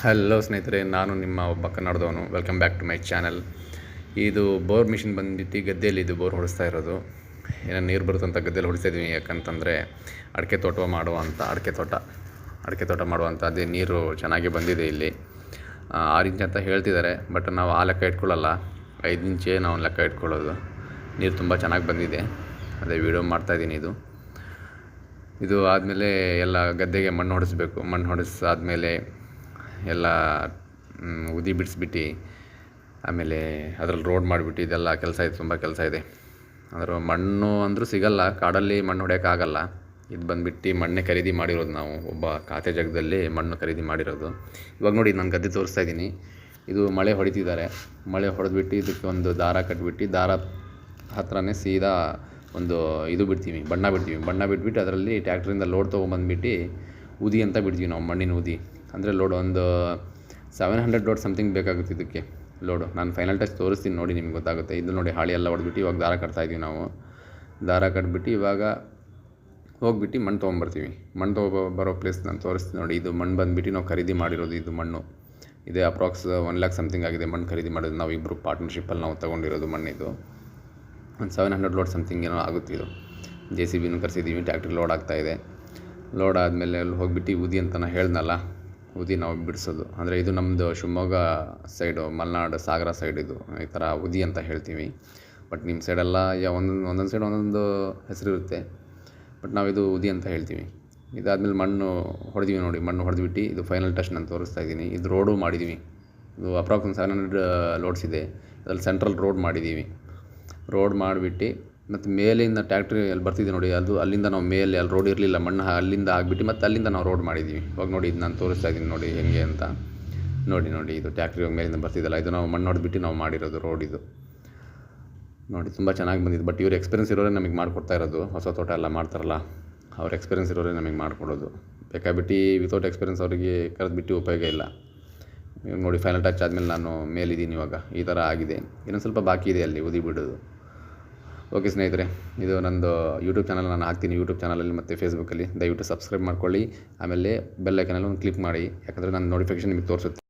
Hello ಸ್ನೇಹಿತರೆ, ನಾನು ನಿಮ್ಮ ಒಬ್ಬ ಕನ್ನಡದವನು. Welcome back to my channel. ಇದು ಬೋರ್ ಮಿಷಿನ್ ಬಂದ್ಬಿಟ್ಟು ಗದ್ದೆಯಲ್ಲಿ ಇದು ಬೋರ್ ಹೊಡಿಸ್ತಾ ಇರೋದು. ಏನೋ ನೀರು ಬರುತ್ತಂತ ಗದ್ದೆಯಲ್ಲಿ ಹೊಡಿಸ್ತಾ ಇದ್ದೀವಿ. ಯಾಕಂತಂದರೆ ಅಡಿಕೆ ತೋಟ ಮಾಡುವಂಥ ಅದೇ ನೀರು ಚೆನ್ನಾಗಿ ಬಂದಿದೆ. ಇಲ್ಲಿ 6 ಇಂಚ್ ಅಂತ ಹೇಳ್ತಿದ್ದಾರೆ, ಬಟ್ ನಾವು ಆ ಲೆಕ್ಕ ಇಟ್ಕೊಳ್ಳಲ್ಲ, 5 ಇಂಚೇ ನಾವು ಲೆಕ್ಕ ಇಟ್ಕೊಳ್ಳೋದು. ನೀರು ತುಂಬ ಚೆನ್ನಾಗಿ ಬಂದಿದೆ, ಅದೇ ವೀಡಿಯೋ ಮಾಡ್ತಾಯಿದ್ದೀನಿ. ಇದು ಆದಮೇಲೆ ಎಲ್ಲ ಗದ್ದೆಗೆ ಮಣ್ಣು ಹೊಡಿಸ್ಬೇಕು. ಮಣ್ಣು ಹೊಡಿಸಾದ್ಮೇಲೆ ಎಲ್ಲ ಉದಿ ಬಿಡಿಸ್ಬಿಟ್ಟು ಆಮೇಲೆ ಅದ್ರಲ್ಲಿ ರೋಡ್ ಮಾಡಿಬಿಟ್ಟು ಇದೆಲ್ಲ ಕೆಲಸ ಇದೆ, ತುಂಬ ಕೆಲಸ ಇದೆ. ಅಂದ್ರೆ ಮಣ್ಣು ಅಂದರೂ ಸಿಗಲ್ಲ, ಕಾಡಲ್ಲಿ ಮಣ್ಣು ಹೊಡೆಯೋಕ್ಕಾಗಲ್ಲ. ಇದು ಬಂದುಬಿಟ್ಟು ಮಣ್ಣೆ ಖರೀದಿ ಮಾಡಿರೋದು, ನಾವು ಒಬ್ಬ ಖಾತೆ ಜಾಗದಲ್ಲಿ ಮಣ್ಣು ಖರೀದಿ ಮಾಡಿರೋದು. ಇವಾಗ ನೋಡಿ, ನಾನು ಗದ್ದೆ ತೋರಿಸ್ತಾ ಇದ್ದೀನಿ. ಇದು ಮಳೆ ಹೊಡಿತಿದ್ದಾರೆ. ಮಳೆ ಹೊಡೆದ್ಬಿಟ್ಟು ಇದಕ್ಕೆ ಒಂದು ದಾರ ಕಟ್ಬಿಟ್ಟು, ದಾರ ಹತ್ರನೇ ಸೀದಾ ಒಂದು ಬಿಡ್ತೀವಿ, ಬಣ್ಣ ಬಿಟ್ಬಿಟ್ಟು ಅದರಲ್ಲಿ ಟ್ಯಾಕ್ಟ್ರಿಂದ ಲೋಡ್ ತೊಗೊಂಬಂದ್ಬಿಟ್ಟು ಉದಿ ಅಂತ ಬಿಡ್ತೀವಿ ನಾವು, ಮಣ್ಣಿನ ಉದಿ. ಅಂದರೆ ಲೋಡ್ ಒಂದು 700 ಲೋಡ್ ಸಮಥಿಂಗ್ ಬೇಕಾಗುತ್ತೆ ಇದಕ್ಕೆ ಲೋಡು. ನಾನು ಫೈನಲ್ ಟಚ್ ತೋರಿಸ್ತೀನಿ ನೋಡಿ, ನಿಮ್ಗೆ ಗೊತ್ತಾಗುತ್ತೆ. ಇದು ನೋಡಿ, ಹಾಳಿ ಎಲ್ಲ ಹೊಡೆದ್ಬಿಟ್ಟು ಇವಾಗ ದಾರ ಕಟ್ತಾಯಿದ್ದೀವಿ ನಾವು. ದಾರ ಕಟ್ಬಿಟ್ಟು ಇವಾಗ ಹೋಗ್ಬಿಟ್ಟು ಮಣ್ಣು ತೊಗೊಂಬರ್ತೀವಿ. ಮಣ್ಣು ಬರೋ ಪ್ಲೇಸ್ ನಾನು ತೋರಿಸ್ತೀನಿ ನೋಡಿ. ಇದು ಮಣ್ಣು ಬಂದುಬಿಟ್ಟು ನಾವು ಖರೀದಿ ಮಾಡಿರೋದು. ಇದು ಮಣ್ಣು ಇದೆ, ಅಪ್ರಾಕ್ಸ್ 1 lakh ಸಮಥಿಂಗ್ ಆಗಿದೆ ಮಣ್ಣು ಖರೀದಿ ಮಾಡೋದು. ನಾವು ಇಬ್ಬರು ಪಾರ್ಟ್ನರ್ಶಿಪ್ಪಲ್ಲಿ ನಾವು ತೊಗೊಂಡಿರೋದು ಮಣ್ಣಿದು. ಒಂದು 700 ಲೋಡ್ ಸಮಥಿಂಗ್ ಏನೋ ಆಗುತ್ತೆ. ಇದು JCBನೂ ಕರೆಸಿದ್ದೀವಿ, ಟ್ಯಾಕ್ಟ್ರಿ ಲೋಡ್ ಆಗ್ತಾಯಿದೆ. ಲೋಡ್ ಆದಮೇಲೆ ಅಲ್ಲಿ ಹೋಗ್ಬಿಟ್ಟು ಉದಿ ಅಂತ ನಾನು ಹೇಳ್ದಲ್ಲ, ಉದಿ ನಾವು ಬಿಡಿಸೋದು. ಅಂದರೆ ಇದು ನಮ್ಮದು ಶಿವಮೊಗ್ಗ ಸೈಡು, ಮಲೆನಾಡು ಸಾಗರ ಸೈಡ್. ಇದು ಈ ಥರ ಉದಿ ಅಂತ ಹೇಳ್ತೀವಿ. ಬಟ್ ನಿಮ್ಮ ಸೈಡೆಲ್ಲ ಒಂದೊಂದು ಸೈಡ್ ಒಂದೊಂದು ಹೆಸರಿರುತ್ತೆ, ಬಟ್ ನಾವಿದು ಉದಿ ಅಂತ ಹೇಳ್ತೀವಿ. ಇದಾದಮೇಲೆ ಮಣ್ಣು ಹೊಡೆದಿವಿ ನೋಡಿ. ಮಣ್ಣು ಹೊಡೆದ್ಬಿಟ್ಟು ಇದು ಫೈನಲ್ ಟಚ್ ನಾನು ತೋರಿಸ್ತಾ ಇದ್ದೀನಿ. ಇದು ರೋಡು ಮಾಡಿದ್ದೀವಿ. ಇದು ಅಪ್ರಾಕ್ಸ್ 700 ಲೋಡ್ಸ್ ಇದೆ. ಅದ್ರಲ್ಲಿ ಸೆಂಟ್ರಲ್ ರೋಡ್ ಮಾಡಿದ್ದೀವಿ. ರೋಡ್ ಮಾಡಿಬಿಟ್ಟು ಮತ್ತು ಮೇಲಿಂದ ಟ್ಯಾಕ್ಟ್ರಿ ಅಲ್ಲಿ ಬರ್ತಿದೆ ನೋಡಿ, ಅದು ಅಲ್ಲಿಂದ ನಾವು ಮೇಲೆ ಅಲ್ಲಿ ರೋಡ್ ಇರಲಿಲ್ಲ, ಮಣ್ಣು ಅಲ್ಲಿಂದ ಆಗಿಬಿಟ್ಟು ಮತ್ತು ಅಲ್ಲಿಂದ ನಾವು ರೋಡ್ ಮಾಡಿದ್ದೀವಿ. ಇವಾಗ ನೋಡಿ, ಇದು ನಾನು ತೋರಿಸ್ತಾ ಇದ್ದೀನಿ ನೋಡಿ ಹೆಂಗೆ ಅಂತ. ನೋಡಿ ಇದು ಟ್ಯಾಕ್ಟ್ರಿ ಮೇಲಿಂದ ಬರ್ತಿದ್ದಲ್ಲ, ಇದು ನಾವು ಮಣ್ಣು ಹೊಡೆದ್ಬಿಟ್ಟು ನಾವು ಮಾಡಿರೋದು ರೋಡ್. ಇದು ನೋಡಿ, ತುಂಬ ಚೆನ್ನಾಗಿ ಬಂದಿದ್ದು. ಬಟ್ ಇವ್ರು ಎಕ್ಸ್ಪೀರಿಯನ್ಸ್ ಇರೋರೇ ನಮಗೆ ಮಾಡಿಕೊಡ್ತಾ ಇರೋದು. ಹೊಸ ತೋಟ ಎಲ್ಲ ಮಾಡ್ತಾರಲ್ಲ, ಅವ್ರ ಎಕ್ಸ್ಪೀರಿಯನ್ಸ್ ಇರೋರೇ ನಮಗೆ ಮಾಡಿಕೊಡೋದು. ಬೇಕಾಗ್ಬಿಟ್ಟು ವಿತೌಟ್ ಎಕ್ಸ್ಪೀರಿಯನ್ಸ್ ಅವರಿಗೆ ಕರೆದ್ಬಿಟ್ಟು ಉಪಯೋಗ ಇಲ್ಲ. ಇವಾಗ ನೋಡಿ, ಫೈನಲ್ ಟಚ್ ಆದಮೇಲೆ ನಾನು ಮೇಲಿದ್ದೀನಿ. ಇವಾಗ ಈ ಥರ ಆಗಿದೆ. ಇನ್ನೊಂದು ಸ್ವಲ್ಪ ಬಾಕಿ ಇದೆ ಅಲ್ಲಿ ಉದಿ ಬಿಡೋದು. ಓಕೆ ಸ್ನೇಹಿತರೆ, ಇದು ನಂದು ಯೂಟ್ಯೂಬ್ ಚಾನಲ್ ನಾನು ಹಾಕ್ತೀನಿ. ಯೂಟ್ಯೂಬ್ ಚಾನಲಲ್ಲಿ ಮತ್ತು ಫೇಸ್ಬುಕ್ಕಲ್ಲಿ ದಯವಿಟ್ಟು ಸಬ್ಸ್ಕ್ರೈಬ್ ಮಾಡ್ಕೊಳ್ಳಿ. ಆಮೇಲೆ ಬೆಲ್ ಐಕನಲ್ಲಿ ಒಂದು ಕ್ಲಿಕ್ ಮಾಡಿ, ಯಾಕಂದರೆ ನನ್ನ ನೋಟಿಫಿಕೇಷನ್ ನಿಮಗೆ ತೋರಿಸುತ್ತೆ.